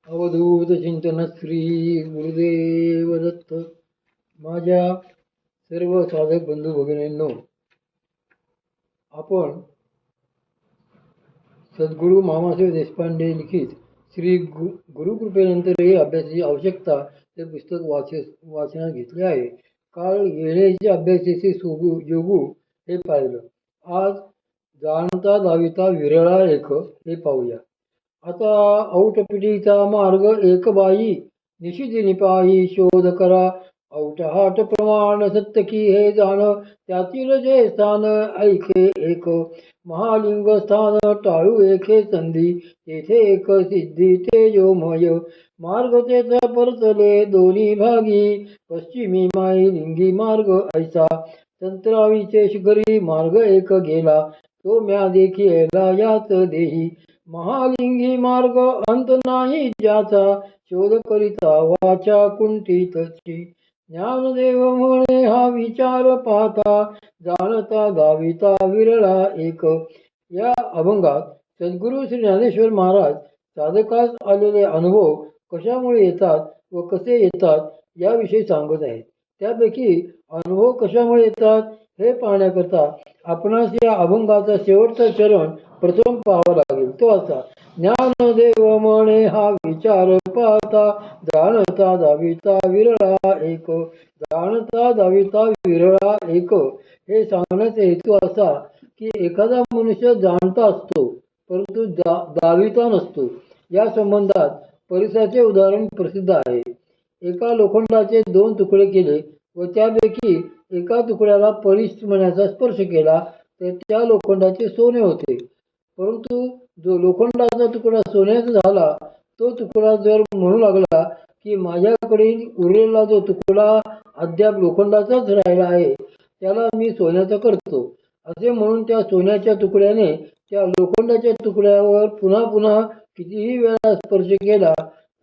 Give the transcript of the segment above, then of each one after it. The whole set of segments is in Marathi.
अवधूत चिंतन श्री गुरुदेव दत्त. माझ्या सर्व साधक बंधू भगिनींनो, आपण सद्गुरू मामासाहेब देशपांडे लिखित श्री गुरुकृपेनंतरही अभ्यासाची आवश्यकता हे पुस्तक वाचनात घेतले आहे. काल येण्याचे अभ्यासाचे योगू हे पाहिलं. आज जाणता दाविता विरळा एक हे पाहूया. आता औटपिटीचा मार्ग एक बाई, निशिदिनी पायी शोध करा. औटहाट प्रमाण सत्य की हे जाण, त्यातील जे स्थान ऐके एक. महालिंग स्थान टाळू एके संधी, तेथे एक सिद्धी तेजोमय. मार्ग तेचा परतले दोन्ही भागी, पश्चिमी माई लिंगी मार्ग ऐसा. संत्रावीचे शिखरी मार्ग एक गेला, तो म्या देखिला याच देही. महालिंगी मार्ग अंत नाही ज्याचा, शोध करिता वाचा कुंठितची. ज्ञानदेव म्हणे हा विचार पाहता, जाणता गाविता विरळा एक. या अभंगात सद्गुरू श्री ज्ञानेश्वर महाराज साधकास आलेले अनुभव कशामुळे येतात व कसे येतात याविषयी सांगत आहेत. त्यापैकी अनुभव कशामुळे येतात हे पाहण्याकरता आपणास या अभंगाचा शेवटचा चरण प्रथम पाहावा लागेल. तो असा: ज्ञानदेव म्हणे हा विचार पाहता, जाणता दाविता विरळा एक. जाणता दाविता विरळा एक हे सांगण्याचा हेतू असा की एखादा मनुष्य जाणता असतो परंतु दाविता नसतो. या संबंधात परिसाचे उदाहरण प्रसिद्ध आहे. एका लोखंडाचे 2 तुकडे केले व त्यापैकी एका तुकड्याला परिस्मण्याचा स्पर्श केला तर त्या लोखंडाचे सोने होते. परंतु जो लोखंडाचा तुकडा सोन्याचा झाला तो तुकडा जर म्हणू लागला की माझ्याकडे उरलेला जो तुकडा अद्याप लोखंडाचाच राहिला आहे त्याला मी सोन्याचा करतो असे म्हणून त्या सोन्याच्या तुकड्याने त्या लोखंडाच्या तुकड्यावर पुन्हा पुन्हा कितीही वेळा स्पर्श केला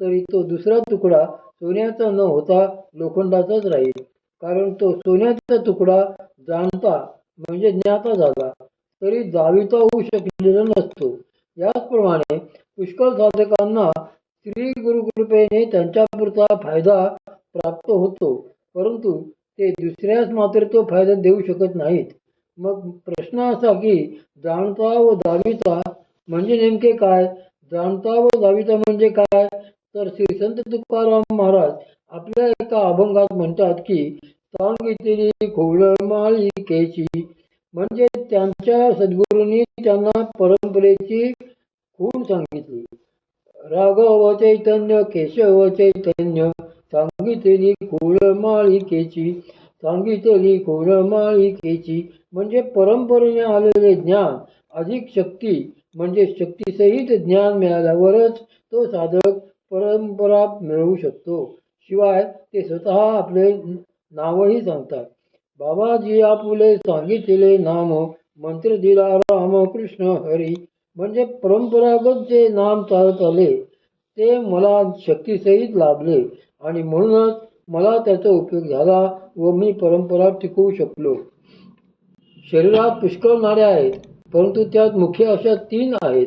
तरी तो दुसरा तुकडा सोन्याचा न होता लोखंडाचाच राहील. कारण तो सोन्याचा तुकडा जाणता म्हणजे ज्ञाता झाला तरी दाविता होऊ शकलेला नसतो. याचप्रमाणे पुष्कळ साधकांना श्री गुरुकृपेने त्यांच्यापुरता फायदा प्राप्त होतो परंतु ते दुसऱ्यास मात्र तो फायदा देऊ शकत नाहीत. मग प्रश्न असा की जाणता व दाविता म्हणजे नेमके काय? जाणता व दाविता म्हणजे काय? तर श्री संत तुकाराम महाराज आपल्या एका अभंगात म्हणतात की सांगितली खोळमाळिकेची, म्हणजे त्यांच्या सद्गुरूंनी त्यांना परंपरेची खूण सांगितली. राघव चैतन्य केशव चैतन्य सांगितली खोळमाळिकेची. सांगितली खोळमाळिकेची म्हणजे परंपरेने आलेले ज्ञान अधिक शक्ती म्हणजे शक्तीसहित ज्ञान मिळाल्यावरच तो साधक परंपरा मिळवू शकतो. शिवाय ते स्वतः आपले नावही सांगतात. बाबाजी आपुले सांगितले नाम, मंत्र दिला राम कृष्ण हरी. म्हणजे परंपरागत जे नाम चालत आले ते मला शक्तीसहित लाभले आणि म्हणूनच मला त्याचा उपयोग झाला व मी परंपरा टिकवू शकलो. शरीरात पुष्कळ नाड्या आहेत परंतु त्यात मुख्य अशा 3 आहेत.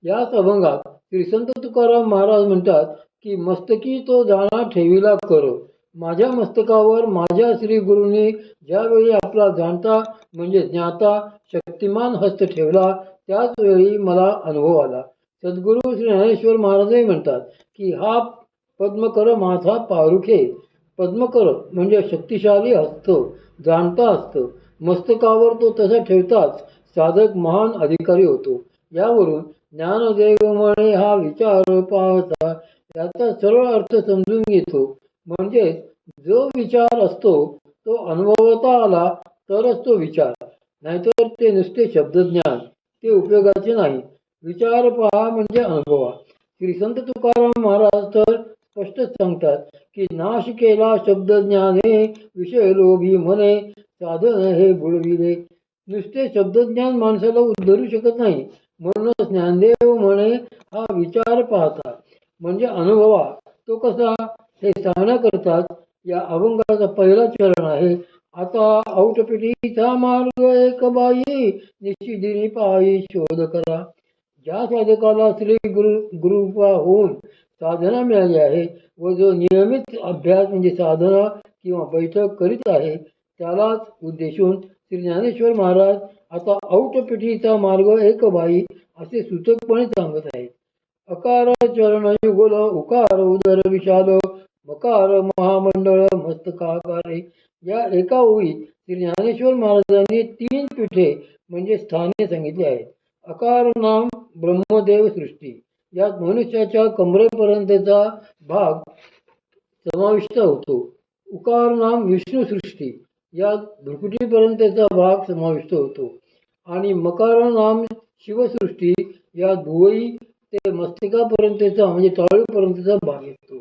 याच अभंगात श्री संत तुकाराम महाराज म्हणतात की मस्तकी तो जाणा ठेविला कर. माझ्या मस्तकावर माझ्या श्री गुरूंनी ज्यावेळी आपला जाणता म्हणजे ज्ञाता शक्तिमान हस्त ठेवला त्याच वेळी मला अनुभव आला. सद्गुरू श्री ज्ञानेश्वर महाराजही म्हणतात की हा पद्मकर माझा पारुखे. पद्मकर म्हणजे शक्तिशाली हस्त, जाणता हस्त. मस्तकावर तो तसा ठेवताच साधक महान अधिकारी होतो. यावरून ज्ञानदेव म्हणे हा विचार पाहता याचा सरळ अर्थ समजून घेतो. म्हणजे जो विचार असतो तो अनुभवता आला तरच तो विचार, नाहीतर ते नुसते शब्दज्ञान, ते उपयोगाचे नाही. विचार पहा म्हणजे अनुभवा. श्री संत तुकाराम महाराज तर स्पष्ट सांगतात की नाश केला शब्दज्ञाने, विषय लोभी म्हणे साधन हे बुडविले. नुसते शब्दज्ञान माणसाला उद्धरू शकत नाही. म्हणूनच ज्ञानदेव म्हणे हा विचार पाहता म्हणजे अनुभवा. तो कसा हे सांगण्याकरताच या अभंगाचा पहिला चरण आहे. आता औटपिटीचा मार्ग एक बाई, निशिदिनी पायी शोध करा. ज्या साधकाला श्री गुरुकृपा होऊन साधना मिळाली आहे व जो नियमित अभ्यास म्हणजे साधना किंवा बैठक करीत आहे त्यालाच उद्देशून श्री ज्ञानेश्वर महाराज आता औटपिठीचा मार्ग एक बाई असे सूचकपणे सांगत आहेत. अकार चरण युगल उकार उदर विशाल मकार महामंडळ मस्तकाकारे या एका ओळीत श्री ज्ञानेश्वर महाराजांनी 3 पीठे म्हणजे स्थाने सांगितली आहेत. अकार नाम ब्रह्मदेव सृष्टी यात मनुष्याच्या कमरेपर्यंतचा भाग समाविष्ट होतो. उकार नाम विष्णू सृष्टी यात भ्रुकुटीपर्यंतचा भाग समाविष्ट होतो आणि मकार नाम शिवसृष्टी यात भुवई ते मस्तकापर्यंतचा म्हणजे टाळूपर्यंतचा भाग येतो.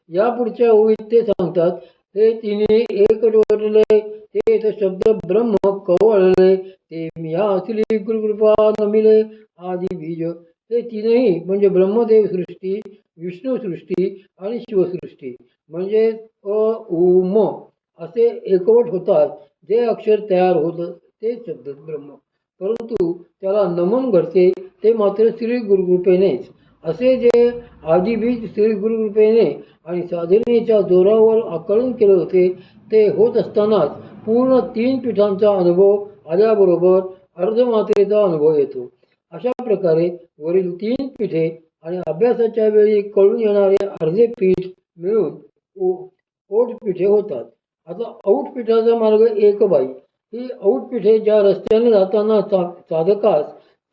या पुढच्या ओळीत ते सांगतात हे तिने एक जोडले ते शब्द ब्रह्म कवळले ते या असली गुरुकृपा नमिले आदी बीज. हे तीनही म्हणजे ब्रह्मदेव सृष्टी विष्णू सृष्टी आणि शिवसृष्टी म्हणजे अ उ म असे एकवट होतात. जे अक्षर तयार होतं ते शब्द ब्रह्म, परंतु त्याला नमन घडते ते मात्र श्री गुरुकृपेनेच. असे जे आदिबीज श्री गुरुकृपेने आणि साधनेच्या जोरावर आकलन केले होते ते होत असतानाच पूर्ण 3 पीठांचा अनुभव आल्याबरोबर अर्धमात्रेचा अनुभव येतो. अशा प्रकारे वरील 3 पीठे आणि अभ्यासाच्या वेळी कळून येणारे अर्धे पीठ मिळून ओटपीठे होतात. आता औटपीठाचा मार्ग एक बाई. ही औटपीठे ज्या रस्त्याने जाताना साधकास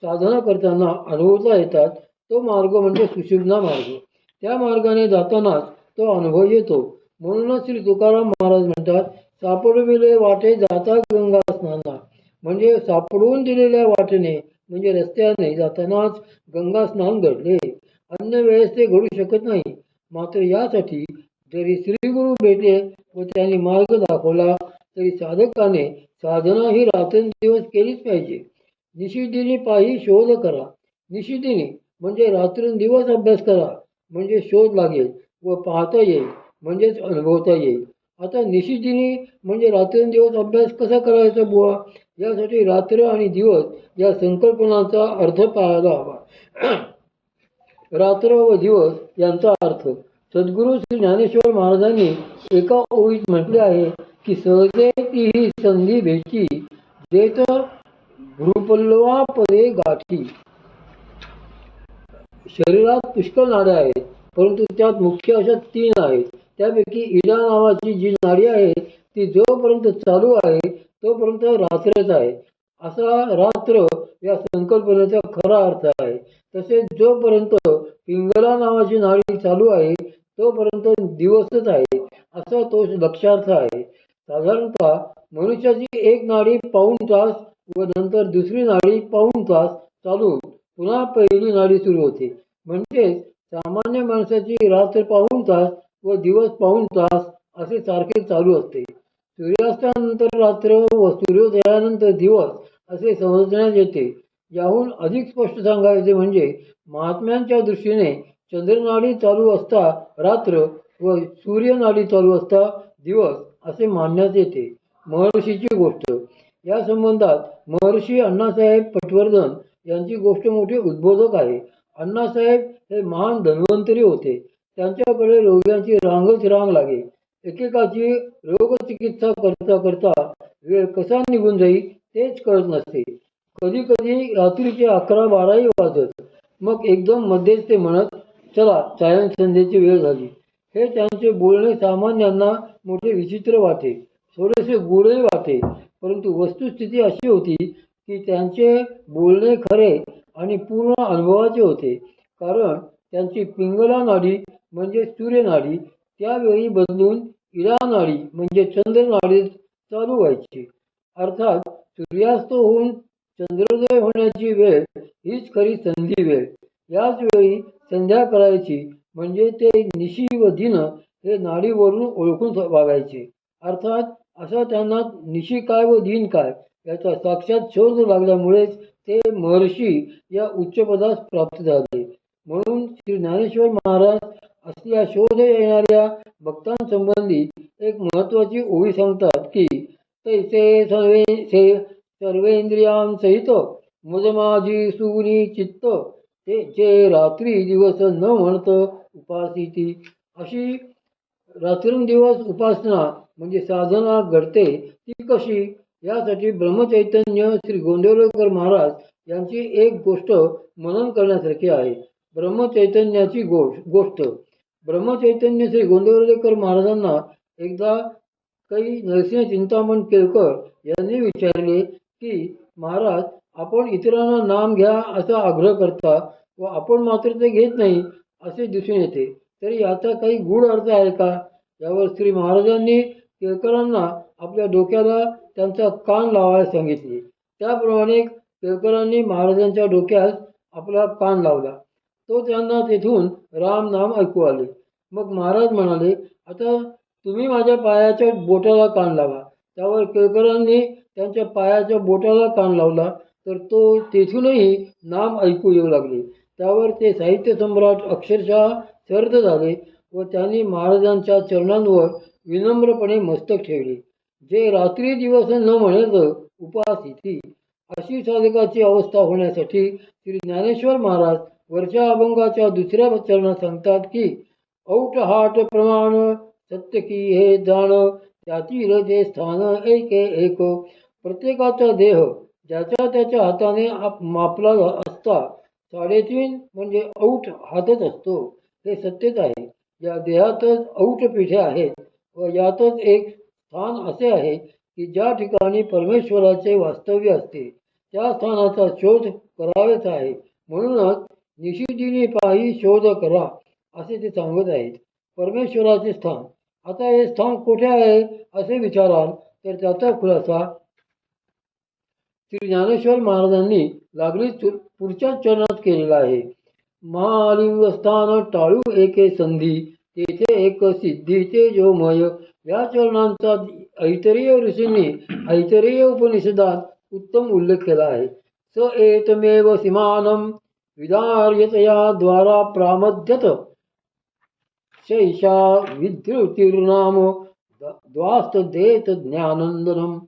साधना करताना अनुभवता येतात तो मार्ग म्हणजे सुषुम्ना मार्ग. त्या मार्गाने जातानाच तो अनुभव येतो. म्हणूनच श्री तुकाराम महाराज म्हणतात सापडविले वाटे जाता गंगा स्नाना. म्हणजे सापडून दिलेल्या वाटेने म्हणजे रस्त्याने जातानाच गंगा स्नान घडले. अन्य वेळेस ते घडू शकत नाही. मात्र यासाठी जरी श्रीगुरु भेटले व त्यांनी मार्ग दाखवला तरी साधकाने साधना ही रात्रंदिवस केलीच पाहिजे. निशिदिनी पायी शोध करा. निशिदिनी म्हणजे रात्रंदिवस अभ्यास करा म्हणजे शोध लागेल व पाहता येईल म्हणजेच अनुभवता येईल. आता निशिदिनी म्हणजे रात्रंदिवस अभ्यास कसा करायचा बुवा यासाठी रात्र आणि दिवस या संकल्पनांचा अर्थ पाहायला हवा. रात्र व दिवस यांचा अर्थ सद्गुरू श्री ज्ञानेश्वर महाराजांनी एका ओळीत म्हटले आहे की सहजे ती संधी भेटी देत भ्रुपल्लवा पदे गाठी. शरीरात पुष्कळ नाड्या आहेत परंतु त्यात मुख्य अशा 3 आहेत. त्यापैकी इडा नावाची जी नाडी आहे ती जोपर्यंत चालू आहे तोपर्यंत रात्रच आहे असा रात्र या संकल्पनेचा खरा अर्थ आहे. तसेच जोपर्यंत पिंगला नावाची नाडी चालू आहे तोपर्यंत दिवसच आहे असा तो लक्षार्थ आहे. साधारणतः मनुष्याची एक नाडी पाऊण तास व नंतर दुसरी नाडी पाऊण तास चालून पुन्हा पहिली नाडी सुरू होते. म्हणजेच सामान्य माणसाची रात्र पाऊण तास व दिवस पाऊण तास असे सारखे चालू असते. सूर्यास्तानंतर रात्र व सूर्योदयानंतर दिवस असे समजण्यात येते. याहून अधिक स्पष्ट सांगायचे म्हणजे महात्म्यांच्या दृष्टीने चंद्रनाडी चालू असता रात्र व सूर्यनाडी चालू असता दिवस असे मानण्यात येते. महर्षीची गोष्ट. या संबंधात महर्षी अण्णासाहेब पटवर्धन यांची गोष्ट मोठी उद्बोधक आहे. अण्णासाहेब हे महान धन्वंतरी होते. त्यांच्याकडे रोग्यांची रांगच रांग लागे. एकेकाची रोगचिकित्सा करता करता वेळ कसा निघून जाईल तेच कळत नसते. कधी कधी रात्रीचे 11-12 वाजत. मग एकदम मध्येच ते म्हणत चला सायंसंध्येची वेळ झाली. हे त्यांचे बोलणे सामान्यांना मोठे विचित्र वाटे, थोडेसे गूढही वाटे. परंतु वस्तुस्थिती अशी होती की त्यांचे बोलणे खरे आणि पूर्ण अनुभवाचे होते. कारण त्यांची पिंगला नाडी म्हणजे सूर्यनाडी त्यावेळी बदलून इडा नाडी म्हणजे चंद्रनाडी चालू व्हायची. अर्थात सूर्यास्त होऊन चंद्रोदय होण्याची वेळ हीच खरी संधी वेळ. याच वेळी संध्या करायची म्हणजे ते निशी व दिन हे नाडीवरून ओळखून वागायचे. अर्थात असा त्यांना निशी काय व दिन काय याचा साक्षात शोध लागल्यामुळेच ते महर्षी या उच्चपदास प्राप्त झाले. म्हणून श्री ज्ञानेश्वर महाराज असल्या शोध येणाऱ्या भक्तांसंबंधी एक महत्त्वाची ओळी सांगतात की तैसे सर्वेंद्रियांसहित मज माझी सुगुणी चित्त ते जे रात्री दिवस न म्हणत उपासिती. अशी रात्रंदिवस उपासना म्हणजे साधना घडते ती कशी, यासाठी ब्रह्मचैतन्य श्री गोंदवलेकर महाराज यांची एक गोष्ट मनन करण्यासारखी आहे. ब्रह्मचैतन्याची गोष्ट. ब्रह्मचैतन्य श्री गोंदवलेकर महाराजांना एकदा काही नरसिंह चिंतामण केळकर यांनी विचारले की महाराज, आपण इतरांना नाम घ्या असा आग्रह करता व आपण मात्र ते घेत नाही असे दिसून येते, तरी याचा काही गूढ अर्थ आहे का? यावर श्री महाराजांनी केळकरांना आपल्या डोक्याला त्यांचा कान लावायला सांगितले. त्याप्रमाणे केळकरांनी महाराजांच्या डोक्यास आपला कान लावला. तो त्यांना तेथून राम नाम ऐकू आले. मग महाराज म्हणाले, आता तुम्ही माझ्या पायाच्या बोटाला कान लावा. त्यावर केळकरांनी त्यांच्या पायाच्या बोटाला कान लावला तर तो तेथूनही नाम ऐकू येऊ लागले. त्यावर ते साहित्य सम्राट अक्षरशः सर्द झाले व त्यांनी महाराजांच्या चरणांवर विनम्रपणे मस्तक ठेवले. जे रात्री दिवस न म्हणत उपासिती. अशी साधकाची अवस्था होण्यासाठी श्री ज्ञानेश्वर महाराज वरच्या अभंगाच्या दुसऱ्या चरणात सांगतात की औट हाट प्रमाण सत्य की हे जाण त्यातील जे स्थान ऐके एक. प्रत्येकाचा देह ज्याच्या त्याच्या हाताने मापला असता 3.5 म्हणजे औट हातच असतो, हे सत्यच आहे. या देहातच औट पिठे आहेत व यातच एक स्थान असे आहे की ज्या ठिकाणी परमेश्वराचे वास्तव्य असते त्या स्थानाचा शोध करावेच आहे. म्हणूनच निशिदिनी पायी शोध करा असे ते सांगत आहेत. परमेश्वराचे स्थान. आता हे स्थान कुठे आहे असे विचाराल तर त्याचा खुलासा श्री ज्ञानेश्वर महाराजांनी लागलीच पुढच्या चरणात केलेला आहे. महालिंग स्थान टाळू एके संधी तेथे एक सिद्धीचे जोमय. या चरणांचा ऐतरेय ऋषींनी ऐतरेय उपनिषदात उत्तम उल्लेख केला आहे. स एतमेव सीमानं विदार्यतया द्वारा प्रामद्यत शैषा विद्युतिर्नाम द्वास्त देत ज्ञानंदनम.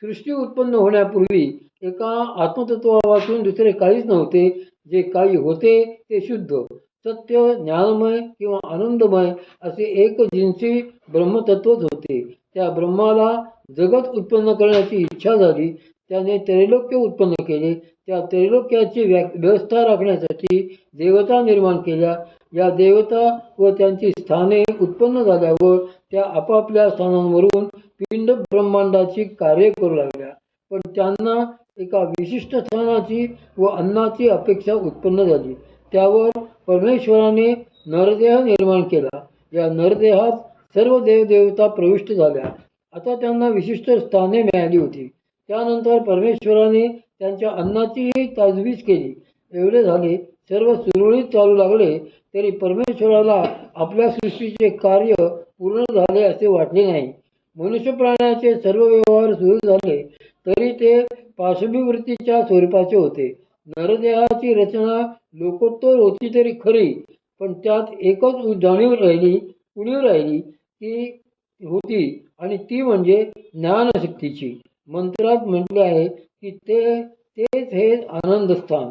सृष्टी उत्पन्न होण्यापूर्वी एका आत्मतत्वापासून दुसरे काहीच नव्हते. जे काही होते ते शुद्ध, सत्य, ज्ञानमय किंवा आनंदमय असे एक जिन्सी ब्रह्मतत्वच होते. त्या ब्रह्माला जगत उत्पन्न करण्याची इच्छा झाली. त्याने त्रैलोक्य उत्पन्न केले. त्या त्रैलोक्याची व्यवस्था राखण्यासाठी देवता निर्माण केल्या. या देवता व त्यांची स्थाने उत्पन्न झाल्यावर त्या आपापल्या स्थानांवरून पिंड ब्रह्मांडाची कार्य करू लागल्या. पण त्यांना एका विशिष्ट स्थानाची व अन्नाची अपेक्षा उत्पन्न झाली. त्यावर परमेश्वराने नरदेह निर्माण केला. या नरदेहात सर्व देवदेवता प्रविष्ट झाल्या. आता त्यांना विशिष्ट स्थाने मिळाली होती. त्यानंतर परमेश्वराने त्यांच्या अन्नाचीही ताजवीज केली. एवढे झाले, सर्व सुरळीत चालू लागले तरी परमेश्वराला आपल्या सृष्टीचे कार्य पूर्ण झाले असे वाटले नाही. मनुष्य प्राण्याचे सर्व व्यवहार सुरू झाले तरी ते पाशभिवृत्तीच्या स्वरूपाचे होते. नरदेहाची रचना लोकोत्तर होती तरी खरी, पण त्यात एकच उणीव राहिली ती होती आणि ती म्हणजे ज्ञानशक्तीची. मंत्रात म्हटले आहे की तेच हे आनंदस्थान,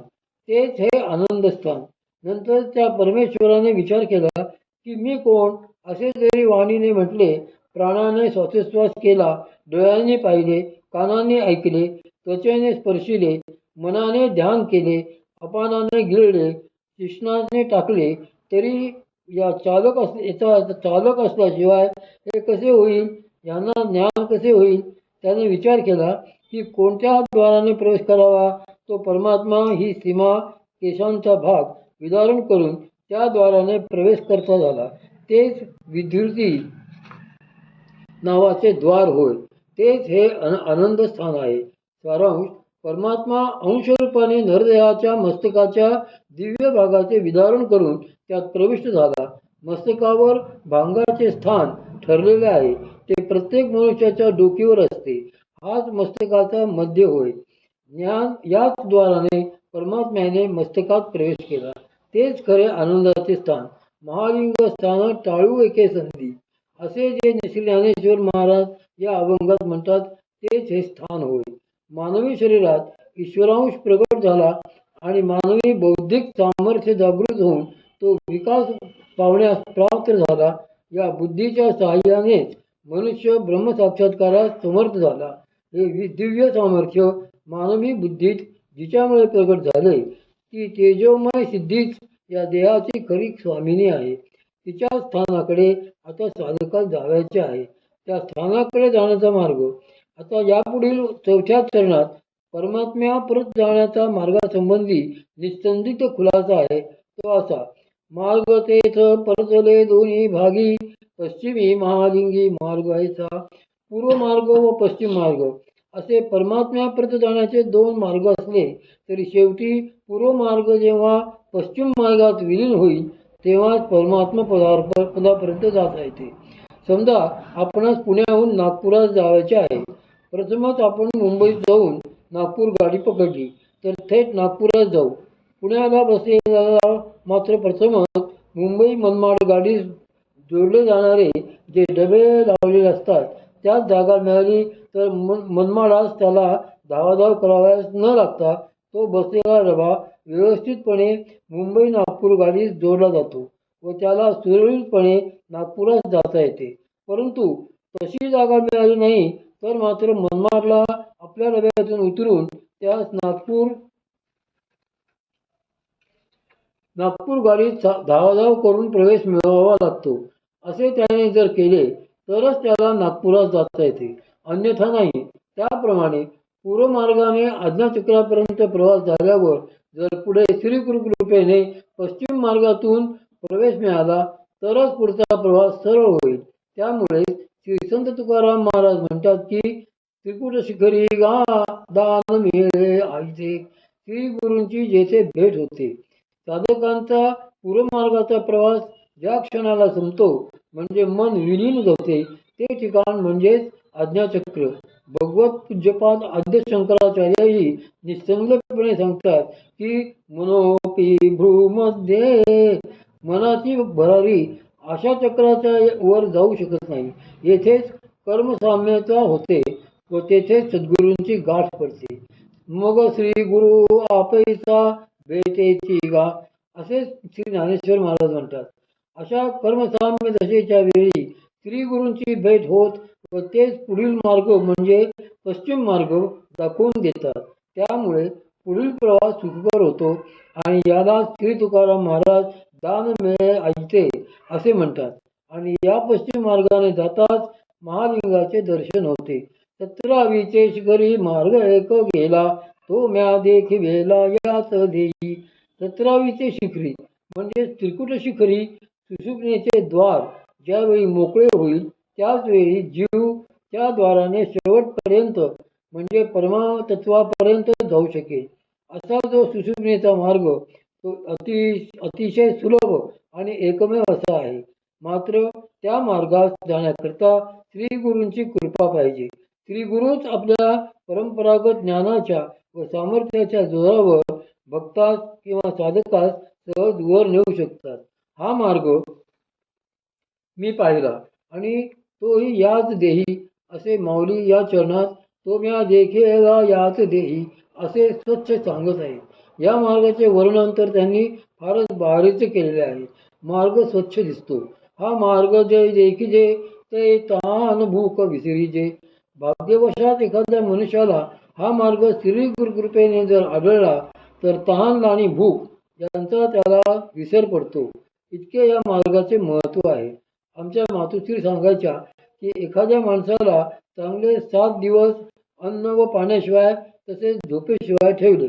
तेच हे आनंदस्थान. नंतर त्या परमेश्वराने विचार केला की मी कोण. असे जरी वाणीने म्हटले, प्राणाने श्वासोच्छ्वास केला, डोळ्यांनी पाहिले, कानाने ऐकले, त्वचेने स्पर्शिले, मनाने ध्यान केले, अपानाने गिळले, शिश्नाने टाकले, तरी याचा चालक असल्याशिवाय हे कसे होईल, यांना ज्ञान कसे होईल. त्याने विचार केला की कोणत्या द्वाराने प्रवेश करावा. तो परमात्मा ही सीमा केशांचा भाग विदारण करून त्या द्वाराने प्रवेश करता झाला. तेच विद्युती नावाचे द्वार होय. तेच हे आनंद स्थान आहे. सारांश. परमात्मा अंशरूपाने नरदेहाच्या मस्तकाच्या दिव्य भागाचे विदारण करून त्यात प्रविष्ट झाला. मस्तकावर भांगाचे स्थान ठरलेले आहे. ते प्रत्येक मनुष्याच्या डोकीवर असते. हाच मस्तकाचा मध्य होय. ज्ञान याच द्वाराने परमात्म्याने मस्तकात प्रवेश केला. तेच खरे आनंदाचे स्थान. महालिंग स्थान टाळू एके संधी असे जे श्री ज्ञानेश्वर महाराज या अभंगात म्हणतात तेच हे स्थान होय. मानवी शरीरात ईश्वरांश प्रगट झाला आणि मानवी बौद्धिक सामर्थ्य जागृत होऊन तो विकास पावण्यास प्राप्त झाला. या बुद्धीच्या साहाय्यानेच मनुष्य ब्रह्मसाक्षात्कारास समर्थ झाला. हे दिव्य सामर्थ्य मानवी बुद्धीत जिच्यामुळे प्रगट झाले ती तेजोमय सिद्धीच या देहाची खरी स्वामिनी आहे. तिच्या स्थानाकडे आता साधकास जावयाचे आहे. त्या स्थानाकडे जाण्याचा मार्ग आता यापुढील चौथ्या चरणात परमात्म्या परत जाण्याचा मार्गासंबंधी निस्संदिग्ध खुलासा आहे. तो असा: मार्ग तेथ परतले दोन्ही भागी, पश्चिमी महालिंगी मार्ग ऐसा. पूर्व मार्ग व पश्चिम मार्ग असे परमात्म्यापर्यंत जाण्याचे दोन मार्ग असले तरी शेवटी पूर्व मार्ग जेव्हा पश्चिम मार्गात विलीन होईल तेव्हाच परमात्मा पदापर्यंत जाता येते. समजा आपणास पुण्याहून नागपुरात जायचे आहे. प्रथमच आपण मुंबईत जाऊन नागपूर गाडी पकडली तर थेट नागपुरात जाऊ. पुण्याला बसलेला मात्र प्रथमच मुंबई मनमाड गाडी जोडले जाणारे जे डबे लावलेले असतात त्यात जागा मिळाली तर मनमाडास त्याला धावाधाव करावयास न लागता तो बसलेला डबा व्यवस्थितपणे मुंबई नागपूर गाडीत जोडला जातो व त्याला सुरळीतपणे नागपुरात जाता येते. परंतु तशी जागा मिळाली नाही तर मात्र मनमाडला आपल्या डब्यातून उतरून त्यास नागपूर गाडीत धावाधाव करून प्रवेश मिळवावा लागतो. असे त्याने जर केले तरच त्याला नागपुरात जाता येते, अन्यथा नाही. त्याप्रमाणे पूर्व मार्गाने आज्ञाचक्रापर्यंत प्रवास झाल्यावर जर पुढे श्रीगुरुकृपेने पश्चिम मार्गातून प्रवेश मिळाला तरच पुढचा प्रवास सरळ होईल. त्यामुळे श्री संत तुकाराम महाराज म्हणतात की त्रिकुट शिखरी गा दान मिळे आईचे. श्री गुरूंची जेथे भेट होते साधकांचा पूर्वमार्गाचा प्रवास ज्या क्षणाला संपतो म्हणजे मन विलीन होते ते ठिकाण म्हणजेच आज्ञाचक्र. भगवत पूज्यपाद आद्य शंकराचार्यही निसंगपणे सांगतात की मनोपी भ्रूमध्ये मनाची भरारी अशा चक्राच्या वर जाऊ शकत नाही. येथेच कर्मसाम्यता होते व तेथेच सद्गुरूंची गाठ पडते. मग श्री गुरु आपैसा भेटेची गा असे श्री ज्ञानेश्वर महाराज म्हणतात. अशा कर्मसाम्य दशेच्या वेळी श्री गुरूंची भेट होत व तेच पुढील मार्ग म्हणजे पश्चिम मार्ग दाखवून देतात. त्यामुळे पुढील प्रवास सुखकर होतो आणि याला श्री तुकाराम महाराज दान मिळे ऐते असे म्हणतात. आणि या पश्चिम मार्गाने जाताच महालिंगाचे दर्शन होते. 17वीचे शिखरी मार्ग एक गेला तो म्या देखिवेला याच देई. 17वीचे शिखरी म्हणजे त्रिकुट शिखरी सुषुम्नेचे द्वार ज्यावेळी मोकळे होईल त्याच वेळी जीव त्या द्वाराने शेवटपर्यंत म्हणजे परमातत्वापर्यंत जाऊ शकेल. असा जो सुषुम्नेचा मार्ग तो अतिशय सुलभ आणि एकमेव असा आहे. मात्र त्या मार्गात जाण्याकरता श्री गुरूंची कृपा पाहिजे. श्री गुरुच आपल्या परंपरागत ज्ञानाच्या व सामर्थ्याच्या जोरावर भक्तास किंवा साधकास सहज वर नेऊ शकतात. हा मार्ग मी पाहिला आणि तोही याच देही असे माऊली या चरणात तो म्या देखेला याच देही असे स्वच्छ सांगत आहेत. या मार्गाचे वर्णन तर त्यांनी फारच भारीचे केलेले आहे. मार्ग स्वच्छ दिसतो. हा मार्ग जे देखिजे ते तान भूक विसरीजे. भाग्यवशात एखाद्या मनुष्याला हा मार्ग श्री गुरुकृपेने जर आढळला तर तहान आणि भूक यांचा त्याला विसर पडतो. इतके या मार्गाचे महत्त्व आहे. आमच्या मातोश्री सांगायच्या की एखाद्या माणसाला चांगले 7 दिवस अन्न व पाण्याशिवाय तसेच झोपेशिवाय ठेवले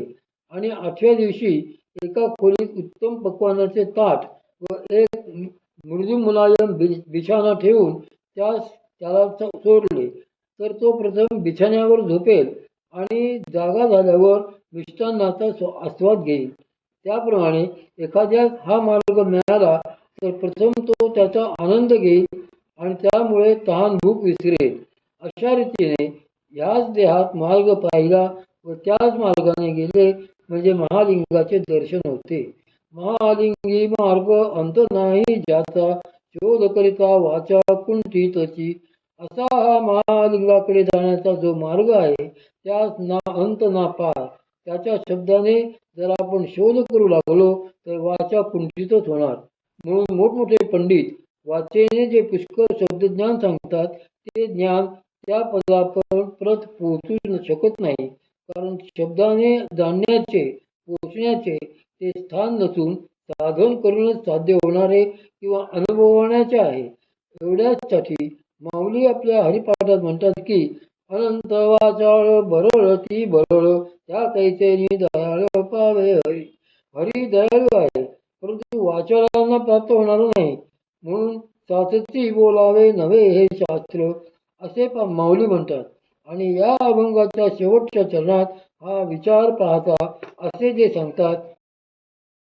आणि 8व्या दिवशी एका खोलीत उत्तम पक्वानाचे ताट व एक मृदू मुलायम बिछाना ठेवून त्याला सोडले तर तो प्रथम बिछाण्यावर झोपेल आणि जागा झाल्यावर मिष्टान्नाचा आस्वाद घेईल. त्याप्रमाणे एखाद्यास हा मार्ग मिळाला तर प्रथम तो त्याचा आनंद घेईल आणि त्यामुळे तहान भूक विसरेल. अशा रीतीने याच देहात मार्ग पाहिला व त्याच मार्गाने गेले म्हणजे महालिंगाचे दर्शन होते. महालिंगी मार्ग अंत नाही ज्याचा शोध करिता वाचा कुंठितची. असा हा महालिंगाकडे जाण्याचा जो मार्ग आहे त्यास ना अंत ना पार. त्याच्या शब्दाने जर आपण शोध करू लागलो तर वाचा कुंठितच होणार. म्हणून मोठमोठे पंडित वाचेने जे पुष्कळ शब्दज्ञान सांगतात ते ज्ञान त्या पदापर्यंत पोहोचू शकत नाही. कारण शब्दाने जाणण्याचे पोचण्याचे ते स्थान नसून साधन करूनच साध्य होणारे किंवा अनुभवण्याचे आहे. एवढ्यासाठी माऊली आपल्या हरिपाठात म्हणतात की अनंत वाचाळ बरळती बरळ त्या कैसेनी दयाळ पावे हरी. हरी दयाळू आहे परंतु वाचाळांना प्राप्त होणार नाही. म्हणून सातती बोलावे नव्हे हे शास्त्र असे माऊली म्हणतात. आणि या अभंगाच्या शेवटच्या चरणात हा विचार पाहता असे जे सांगतात